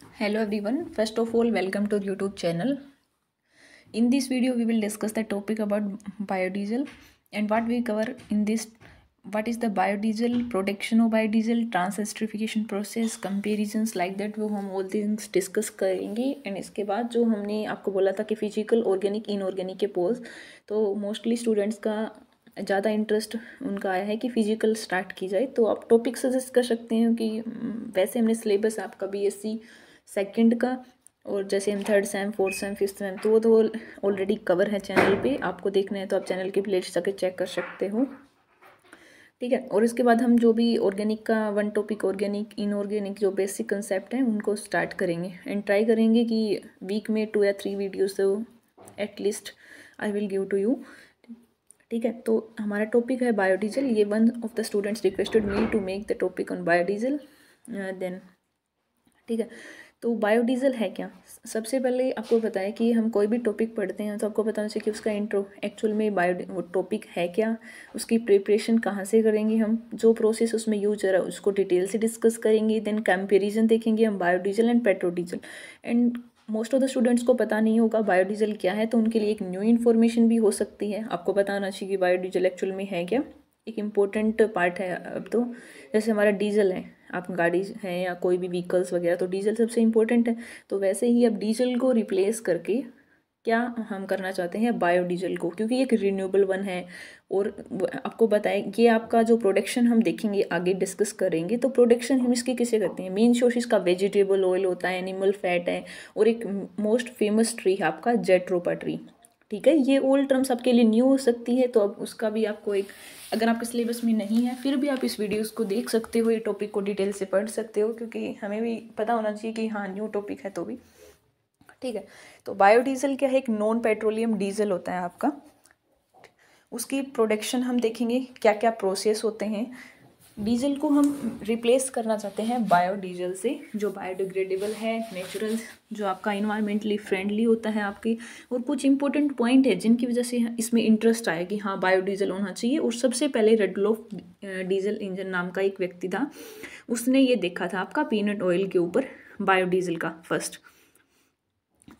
Hello everyone, first of all welcome to YouTube channel. In this video we will discuss the topic about biodiesel and what we cover in this, what is the biodiesel, production of biodiesel, transesterification process, comparisons like that, वो हम all things discuss करेंगे। And इसके बाद जो हमने आपको बोला था कि फिजिकल, ऑर्गेनिक, इनऑर्गेनिक के पोज, तो मोस्टली स्टूडेंट्स का ज़्यादा इंटरेस्ट उनका आया है कि फिजिकल स्टार्ट की जाए, तो आप टॉपिक सजेस्ट कर सकते हैं कि वैसे हमने सिलेबस आपका बीएससी सेकंड का और जैसे हम third same, fourth same, fifth sem, तो वो तो ऑलरेडी कवर है चैनल पे। आपको देखना है तो आप चैनल के प्लेलिस्ट जाके चेक कर सकते हो, ठीक है। और इसके बाद हम जो भी ऑर्गेनिक का वन टॉपिक, ऑर्गेनिक, इनऑर्गेनिक, जो बेसिक कंसेप्ट हैं उनको स्टार्ट करेंगे एंड ट्राई करेंगे कि वीक में 2 या 3 वीडियोस तो at least I will give to you, ठीक है। तो हमारा टॉपिक है बायोडीजल। ये one of the students requested me to make the topic on biodiesel then, ठीक है। तो बायोडीजल है क्या? सबसे पहले आपको पता है कि हम कोई भी टॉपिक पढ़ते हैं तो आपको पता होना चाहिए कि उसका इंट्रो, एक्चुअल में वो टॉपिक है क्या, उसकी प्रिपरेशन कहाँ से करेंगे, हम जो प्रोसेस उसमें यूज हो रहा है उसको डिटेल से डिस्कस करेंगे। देन कंपेरिजन देखेंगे हम biodiesel and petrodiesel. And most of the students को पता नहीं होगा बायोडीजल क्या है, तो उनके लिए एक न्यू इन्फॉर्मेशन भी हो सकती है। आपको पता होना चाहिए कि बायोडीजल एक्चुअल में है क्या, एक इम्पोर्टेंट पार्ट है। अब तो जैसे हमारा डीजल है, आप गाड़ी है या कोई भी व्हीकल्स वगैरह, तो डीजल सबसे इम्पोर्टेंट है। तो वैसे ही अब डीजल को रिप्लेस करके क्या हम करना चाहते हैं, बायोडीजल को, क्योंकि एक रिन्यूएबल वन है। और आपको बताएं कि आपका जो प्रोडक्शन हम देखेंगे, आगे डिस्कस करेंगे, तो प्रोडक्शन हम इसके किसे करते हैं, मेन सोर्स इसका वेजिटेबल ऑयल होता है, एनिमल फैट है, और एक मोस्ट फेमस ट्री है आपका जेट्रोपा ट्री, ठीक है। ये ओल्ड टर्म्स आपके लिए न्यू हो सकती है, तो अब उसका भी आपको एक, अगर आपके सिलेबस में नहीं है फिर भी आप इस वीडियोस को देख सकते हो, ये टॉपिक को डिटेल से पढ़ सकते हो, क्योंकि हमें भी पता होना चाहिए कि हाँ न्यू टॉपिक है तो भी, ठीक है। तो बायोडीजल क्या है, एक नॉन पेट्रोलियम डीजल होता है आपका। उसकी प्रोडक्शन हम देखेंगे, क्या क्या प्रोसेस होते हैं। डीजल को हम रिप्लेस करना चाहते हैं बायोडीजल से, जो बायोडिग्रेडेबल है, नेचुरल, जो आपका इन्वायरमेंटली फ्रेंडली होता है आपकी। और कुछ इंपॉर्टेंट पॉइंट है जिनकी वजह से इसमें इंटरेस्ट आया कि हाँ बायोडीजल होना चाहिए। और सबसे पहले रेडलोफ डीजल इंजन नाम का एक व्यक्ति था, उसने ये देखा था आपका पीनट ऑयल के ऊपर बायोडीजल का फर्स्ट।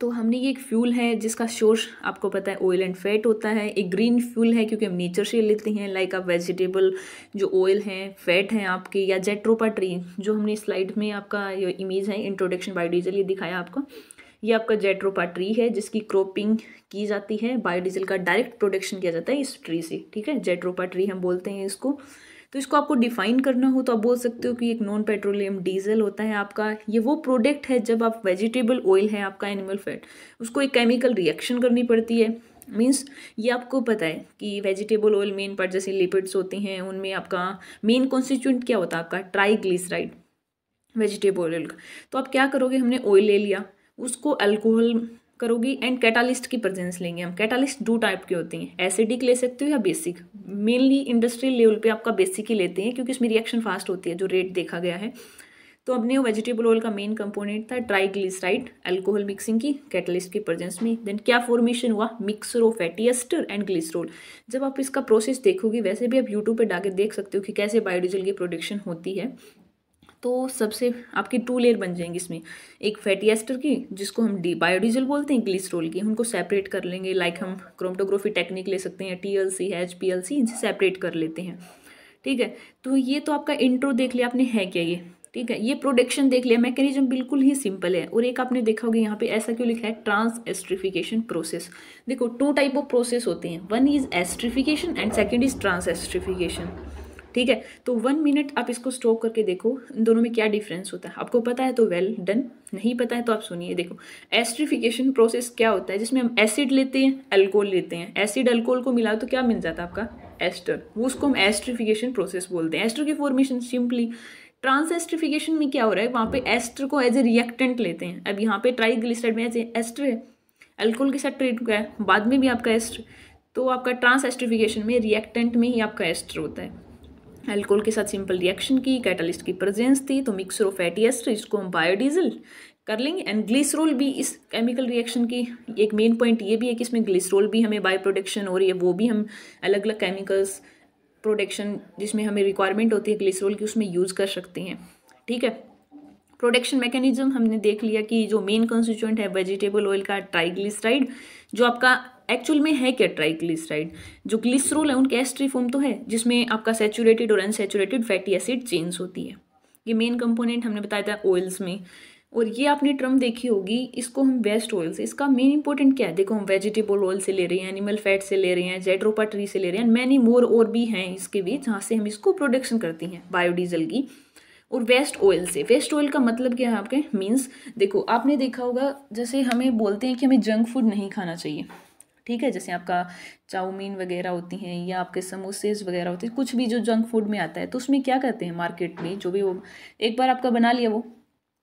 तो हमने ये एक फ्यूल है जिसका सोर्स आपको पता है ऑयल एंड फैट होता है। एक ग्रीन फ्यूल है क्योंकि हम नेचर से लेते हैं, लाइक आप वेजिटेबल जो ऑयल हैं, फैट हैं आपके, या जेट्रोपा ट्री, जो हमने स्लाइड में आपका ये इमेज है इंट्रोडक्शन बायोडीजल ये दिखाया आपको, ये आपका जेट्रोपा ट्री है जिसकी क्रॉपिंग की जाती है। बायोडीजल का डायरेक्ट प्रोडक्शन किया जाता है इस ट्री से, ठीक है। जेट्रोपा ट्री हम बोलते हैं इसको। तो इसको आपको डिफाइन करना हो तो आप बोल सकते हो कि एक नॉन पेट्रोलियम डीजल होता है आपका। ये वो प्रोडक्ट है जब आप वेजिटेबल ऑयल है आपका, एनिमल फैट, उसको एक केमिकल रिएक्शन करनी पड़ती है। मीन्स ये आपको पता है कि वेजिटेबल ऑयल मेन पार्ट जैसे लिपिड्स होते हैं, उनमें आपका मेन कॉन्स्टिट्यूएंट क्या होता है आपका, ट्राइग्लिसराइड वेजिटेबल ऑयल का। तो आप क्या करोगे, हमने ऑयल ले लिया, उसको अल्कोहल करोगी एंड कैटालिस्ट की प्रेजेंस लेंगे हम। कैटालिस्ट 2 टाइप के होते हैं, एसिडिक ले सकते हो या बेसिक। मेनली इंडस्ट्रियल लेवल पे आपका बेसिक ही लेते हैं क्योंकि इसमें रिएक्शन फास्ट होती है, जो रेट देखा गया है। तो अपने वेजिटेबल ऑयल का मेन कंपोनेंट था ट्राइग्लिसराइड, अल्कोहल मिक्सिंग की कैटालिस्ट की प्रेजेंस में। देन क्या फॉर्मेशन हुआ, mixer of fatty ester and glycerol. जब आप इसका प्रोसेस देखोगे, वैसे भी आप यूट्यूब पे डाके देख सकते हो कि कैसे बायोडीजल की प्रोडक्शन होती है। तो सबसे आपकी 2 लेयर बन जाएंगी इसमें, एक फैटी एस्टर की जिसको हम बायोडीजल बोलते हैं, ग्लिसरॉल की, उनको सेपरेट कर लेंगे। लाइक हम क्रोमेटोग्राफी टेक्निक ले सकते हैं, TLC, HPLC, इनसे सेपरेट कर लेते हैं, ठीक है। तो ये तो आपका इंट्रो देख लिया आपने, है क्या ये, ठीक है। ये प्रोडक्शन देख लिया, मैकेनिज्म बिल्कुल ही सिंपल है। और एक आपने देखा होगा यहाँ पे ऐसा क्यों लिखा है, ट्रांसएस्ट्रिफिकेशन प्रोसेस। देखो 2 टाइप ऑफ प्रोसेस होते हैं, one is esterification and second is transesterification, ठीक है। तो 1 मिनट आप इसको स्टॉप करके देखो, इन दोनों में क्या डिफरेंस होता है। आपको पता है तो वेल डन, नहीं पता है तो आप सुनिए। देखो एस्ट्रिफिकेशन प्रोसेस क्या होता है, जिसमें हम एसिड लेते हैं, अल्कोहल लेते हैं, एसिड अल्कोहल को मिला तो क्या मिल जाता है आपका, एस्टर, वो उसको हम एस्ट्रिफिकेशन प्रोसेस बोलते हैं। एस्टर की फॉर्मेशन सिंपली। ट्रांसएस्ट्रिफिकेशन में क्या हो रहा है, वहाँ पे एस्टर को एज ए रिएक्टेंट लेते हैं। अब यहाँ पे ट्राइग्लिसराइड में एज ए एस्टर है, अल्कोहल के साथ ट्रीट हुआ है, बाद में भी आपका एस्टर। तो आपका ट्रांसएस्ट्रिफिकेशन में रिएक्टेंट में ही आपका एस्टर होता है। अल्कोहल के साथ सिंपल रिएक्शन की, कैटालिस्ट की प्रेजेंस थी, तो मिक्सर ऑफ फैटी एस्टर, इसको हम बायोडीजल कर लेंगे। एंड ग्लिसरॉल भी इस केमिकल रिएक्शन की एक मेन पॉइंट ये भी है कि इसमें ग्लिसरॉल भी हमें बायो प्रोडक्शन हो रही है, वो भी हम अलग अलग केमिकल्स प्रोडक्शन जिसमें हमें रिक्वायरमेंट होती है ग्लिसरॉल की, उसमें यूज़ कर सकते हैं, ठीक है। प्रोडक्शन मैकेनिज्म हमने देख लिया कि जो मेन कंस्टिट्यूएंट है वेजिटेबल ऑयल का ट्राइग्लिसराइड, जो आपका एक्चुअल में है क्या ट्राइग्लिसराइड, जो ग्लिसरॉल है उनके एस्टरी फॉर्म तो है जिसमें आपका सैचुरेटेड और अनसैचुरेटेड फैटी एसिड चेंज होती है। ये मेन कंपोनेंट हमने बताया था ऑयल्स में। और ये आपने टर्म देखी होगी, इसको हम वेस्ट ऑयल से, इसका मेन इंपॉर्टेंट क्या है, देखो हम वेजिटेबल ऑयल से ले रहे हैं, एनिमल फैट से ले रहे हैं, जेट्रोपा ट्री से ले रहे हैं, मैनी मोर और भी हैं इसके बीच जहाँ से हम इसको प्रोडक्शन करती हैं बायोडीजल की। और वेस्ट ऑयल से, वेस्ट ऑयल का मतलब क्या है आपके, मीन्स देखो आपने देखा होगा जैसे हमें बोलते हैं कि हमें जंक फूड नहीं खाना चाहिए, ठीक है, जैसे आपका चाउमीन वगैरह होती हैं या आपके समोसेस वगैरह होते हैं, कुछ भी जो जंक फूड में आता है, तो उसमें क्या करते हैं मार्केट में, जो भी वो एक बार आपका बना लिया वो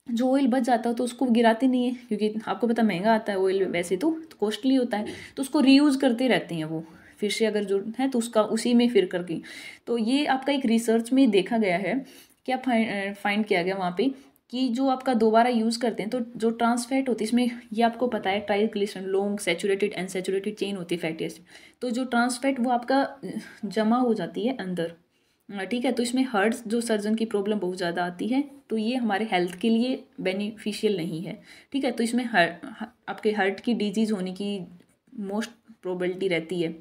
जो ऑयल बच जाता है तो उसको गिराते नहीं है, क्योंकि आपको पता महंगा आता है ऑयल, वैसे तो कॉस्टली होता है, तो उसको रीयूज़ करते रहते हैं वो, फिर से अगर जो है तो उसका उसी में फिर करके। तो ये आपका एक रिसर्च में देखा गया है, क्या फाइंड किया गया वहाँ पे कि जो आपका दोबारा यूज़ करते हैं तो जो ट्रांसफैट होती है इसमें, ये आपको पता है triglyceride long saturated unsaturated chain होती है फैटी एसिड, तो जो ट्रांसफैट वो आपका जमा हो जाती है अंदर, ठीक है, तो इसमें हार्ट जो सर्जन की प्रॉब्लम बहुत ज़्यादा आती है, तो ये हमारे हेल्थ के लिए बेनिफिशियल नहीं है, ठीक है, तो इसमें आपके हार्ट की डिजीज़ होने की मोस्ट प्रोबेबिलिटी रहती है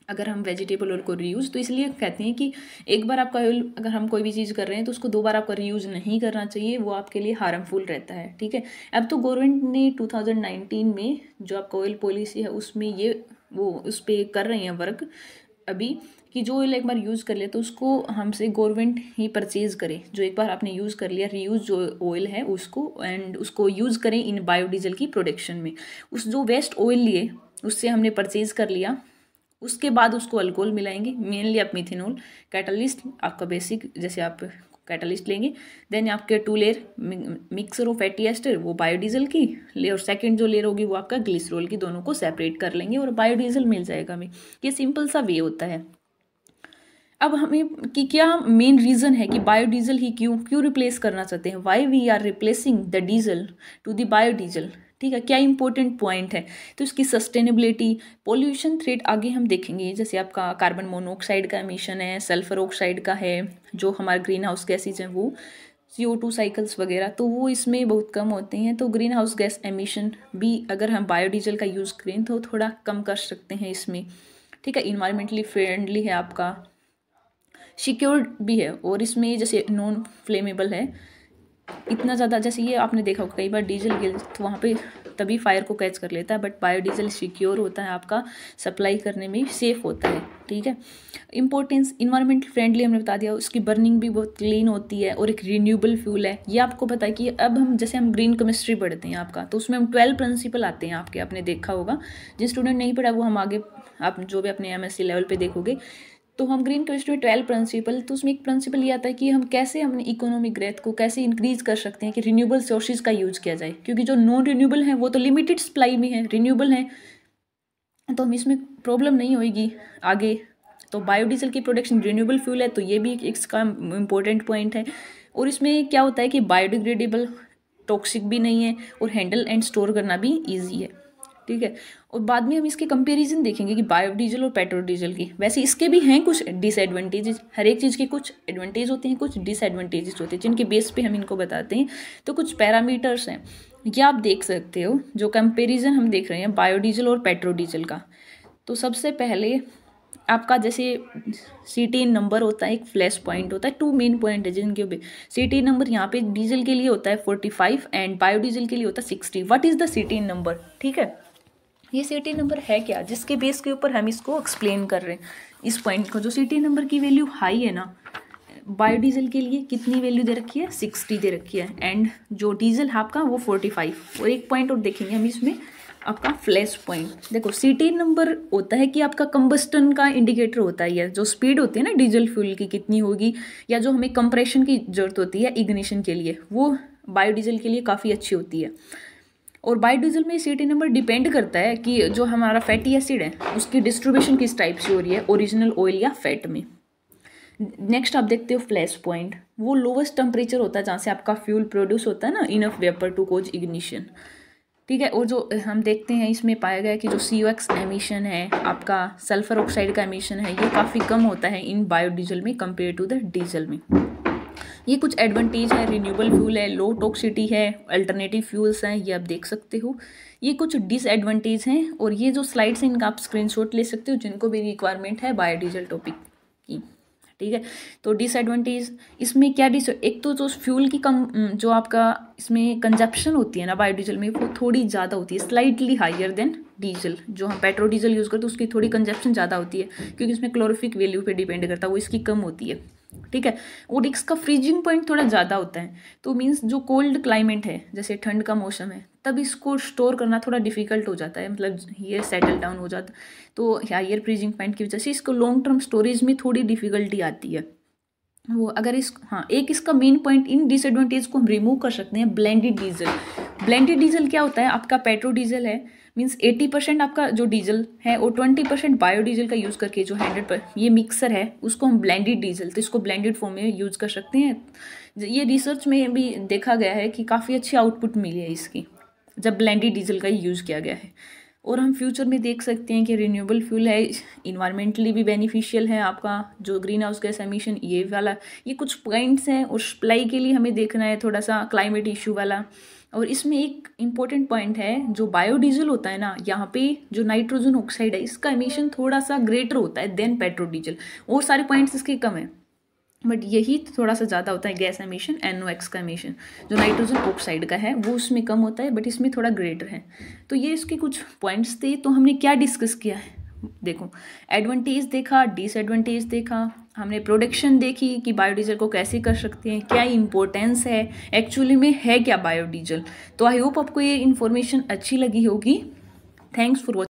अगर हम वेजिटेबल ऑयल को रीयूज़। तो इसलिए कहते हैं कि एक बार आपका ऑयल अगर हम कोई भी चीज़ कर रहे हैं तो उसको दो बार आपका रीयूज़ नहीं करना चाहिए, वो आपके लिए हार्मफुल रहता है, ठीक है। अब तो गवर्नमेंट ने 2019 में जो आपका ऑयल पॉलिसी है उसमें ये वो उस पर कर रहे हैं वर्क अभी, कि जो ऑयल एक बार यूज़ कर लिया तो उसको हमसे गवर्नमेंट ही परचेज़ करे, जो एक बार आपने यूज़ कर लिया रीयूज़ जो ऑयल है उसको, एंड उसको यूज़ करें इन बायोडीजल की प्रोडक्शन में। उस जो वेस्ट ऑयल लिए उससे हमने परचेज़ कर लिया, उसके बाद उसको अल्कोहल मिलाएंगे, मेनली आप मिथेनॉल, कैटलिस्ट आपका बेसिक, जैसे आप कैटलिस्ट लेंगे, देन आपके 2 layer mixer of fatty ester वो बायोडीजल की ले, और सेकंड जो लेयर होगी वो आपका ग्लिसरॉल की, दोनों को सेपरेट कर लेंगे और बायोडीजल मिल जाएगा हमें। ये सिंपल सा वे होता है। अब हमें कि क्या मेन रीज़न है कि बायोडीजल ही क्यों रिप्लेस करना चाहते हैं, why we are replacing the diesel to the biodiesel, ठीक है, क्या इंपॉर्टेंट पॉइंट है, तो इसकी सस्टेनेबिलिटी, पोल्यूशन थ्रेट आगे हम देखेंगे, जैसे आपका कार्बन मोनोऑक्साइड का एमिशन है, सल्फर ऑक्साइड का है, जो हमारे ग्रीन हाउस गैसेज हैं वो CO2 साइकिल्स वगैरह, तो वो इसमें बहुत कम होते हैं, तो ग्रीन हाउस गैस एमिशन भी अगर हम बायोडीजल का यूज़ करें तो थोड़ा कम कर सकते हैं इसमें, ठीक है। इन्वायरमेंटली फ्रेंडली है आपका, सिक्योर्ड भी है, और इसमें जैसे नॉन फ्लेमेबल है इतना ज़्यादा, जैसे ये आपने देखा होगा कई बार डीजल गिल तो वहाँ पे तभी फायर को कैच कर लेता है, बट बायोडीजल सिक्योर होता है, आपका सप्लाई करने में सेफ होता है, ठीक है। इंपॉर्टेंस, इन्वायरमेंट फ्रेंडली हमने बता दिया, उसकी बर्निंग भी बहुत क्लीन होती है और एक रिन्यूएबल फ्यूल है। ये आपको पता है कि अब हम जैसे हम ग्रीन केमिस्ट्री पढ़ते हैं आपका, तो उसमें हम 12 प्रिंसिपल आते हैं आपके, आपने देखा होगा, जिन स्टूडेंट नहीं पढ़ा वो हम आगे आप जो भी अपने MSc लेवल पे देखोगे, तो हम ग्रीन केमिस्ट्री में 12 प्रिंसिपल, तो उसमें एक प्रिंसिपल ये आता है कि हम कैसे अपने इकोनॉमिक ग्रोथ को कैसे इंक्रीज कर सकते हैं कि रिन्यूएबल सोर्सेज का यूज़ किया जाए, क्योंकि जो नॉन रिन्यूएबल है वो तो लिमिटेड सप्लाई में है, रिन्यूएबल है तो हम इसमें प्रॉब्लम नहीं होगी आगे। तो बायोडीजल की प्रोडक्शन रिन्यूएबल फ्यूल है, तो ये भी इसका इम्पोर्टेंट पॉइंट है। और इसमें क्या होता है कि बायोडिग्रेडेबल, टॉक्सिक भी नहीं है, और हैंडल एंड स्टोर करना भी ईजी है, ठीक है। और बाद में हम इसके कंपैरिजन देखेंगे कि बायोडीजल और पेट्रोल डीजल की, वैसे इसके भी हैं कुछ डिसएडवांटेजेस, हर एक चीज़ के कुछ एडवांटेज होते हैं, कुछ डिसएडवांटेजेस होते हैं, जिनके बेस पे हम इनको बताते हैं। तो कुछ पैरामीटर्स हैं, ये आप देख सकते हो, जो कंपैरिजन हम देख रहे हैं बायोडीजल और पेट्रोल डीजल का। तो सबसे पहले आपका जैसे CTN नंबर होता है, एक फ्लैश पॉइंट होता है, 2 मेन पॉइंट है जिनके CTN नंबर यहाँ पे डीजल के लिए होता है 45 एंड बायोडीजल के लिए होता है 60। What is the CTN number, ठीक है, ये CTN नंबर है क्या, जिसके बेस के ऊपर हम इसको एक्सप्लेन कर रहे हैं इस पॉइंट को। जो CTN नंबर की वैल्यू हाई है ना, बायोडीजल के लिए कितनी वैल्यू दे रखी है, 60 दे रखी है, एंड जो डीजल है आपका वो 45। और एक पॉइंट और देखेंगे हम इसमें, आपका फ्लैश पॉइंट देखो, CTN नंबर होता है कि आपका कंबस्टन का इंडिकेटर होता है, जो स्पीड होती है ना डीजल फ्यूल की कितनी होगी, या जो हमें कंप्रेशन की जरूरत होती है इग्निशन के लिए, वो बायोडीजल के लिए काफ़ी अच्छी होती है। और बायोडीजल में CTN नंबर डिपेंड करता है कि जो हमारा फैटी एसिड है उसकी डिस्ट्रीब्यूशन किस टाइप से हो रही है, ओरिजिनल ऑयल या फैट में। नेक्स्ट आप देखते हो फ्लैश पॉइंट, वो लोवेस्ट टेम्परेचर होता है जहाँ से आपका फ्यूल प्रोड्यूस होता है ना, enough vapour to cause ignition, ठीक है। और जो हम देखते हैं इसमें पाया गया कि जो CO2 एमिशन है, आपका सल्फर ऑक्साइड का एमिशन है, ये काफ़ी कम होता है इन बायोडीजल में कंपेयर टू द डीजल में। ये कुछ एडवांटेज है, रिन्यूएबल फ्यूल है, लो टॉक्सिटी है, अल्टरनेटिव फ्यूल्स हैं, ये आप देख सकते हो। ये कुछ डिसएडवांटेज हैं और ये जो स्लाइड्स हैं इनका आप स्क्रीनशॉट ले सकते हो जिनको भी रिक्वायरमेंट है बायोडीजल टॉपिक की, ठीक है। तो डिसएडवांटेज इसमें क्या एक तो जो फ्यूल की कम जो आपका इसमें कंजप्शन होती है ना बायोडीजल में, वो थोड़ी ज़्यादा होती है, स्लाइटली हायर देन डीजल। जो हम पेट्रोल डीजल यूज़ करते हैं उसकी थोड़ी कंजप्शन ज़्यादा होती है क्योंकि इसमें क्लोरोफिक वैल्यू पे डिपेंड करता है, वो इसकी कम होती है, ठीक है। और इसका फ्रीजिंग पॉइंट थोड़ा ज़्यादा होता है, तो मीन्स जो कोल्ड क्लाइमेट है जैसे ठंड का मौसम है तब इसको स्टोर करना थोड़ा डिफिकल्ट हो जाता है, मतलब ये सेटल डाउन हो जाता, तो हायर फ्रीजिंग पॉइंट की वजह से इसको लॉन्ग टर्म स्टोरेज में थोड़ी डिफिकल्टी आती है। वो अगर एक इसका मेन पॉइंट, इन डिसएडवांटेज को हम रिमूव कर सकते हैं। ब्लेंडेड डीजल, ब्लेंडेड डीजल क्या होता है, आपका पेट्रोल डीजल है मीन्स 80% आपका जो डीजल है और 20% बायोडीजल का यूज़ करके जो 100 ये मिक्सर है उसको हम ब्लेंडेड डीजल, तो इसको ब्लेंडेड फॉर्म में यूज़ कर सकते हैं। ये रिसर्च में भी देखा गया है कि काफ़ी अच्छी आउटपुट मिली है इसकी जब ब्लेंडेड डीजल का ही यूज़ किया गया है। और हम फ्यूचर में देख सकते हैं कि रिन्यूएबल फ्यूल है, इन्वायरमेंटली भी बेनिफिशियल है, आपका जो ग्रीन हाउस गैस एमिशन ये वाला, ये कुछ पॉइंट्स हैं। और सप्लाई के लिए हमें देखना है थोड़ा सा क्लाइमेट इशू वाला। और इसमें एक इम्पॉर्टेंट पॉइंट है, जो बायोडीजल होता है ना, यहाँ पे जो नाइट्रोजन ऑक्साइड है इसका एमिशन थोड़ा सा ग्रेटर होता है देन पेट्रोल डीजल, और सारे पॉइंट्स इसके कम है, बट यही थोड़ा सा ज़्यादा होता है गैस एमिशन, NOx का एमिशन जो नाइट्रोजन ऑक्साइड का है वो उसमें कम होता है, बट इसमें थोड़ा ग्रेटर है। तो ये इसके कुछ पॉइंट्स थे। तो हमने क्या डिस्कस किया है, देखो एडवांटेज देखा, डिसएडवांटेज देखा, हमने प्रोडक्शन देखी कि बायोडीजल को कैसे कर सकते हैं, क्या इंपॉर्टेंस है, एक्चुअली में है क्या बायोडीजल। तो आई होप आपको ये इन्फॉर्मेशन अच्छी लगी होगी। Thanks for watching.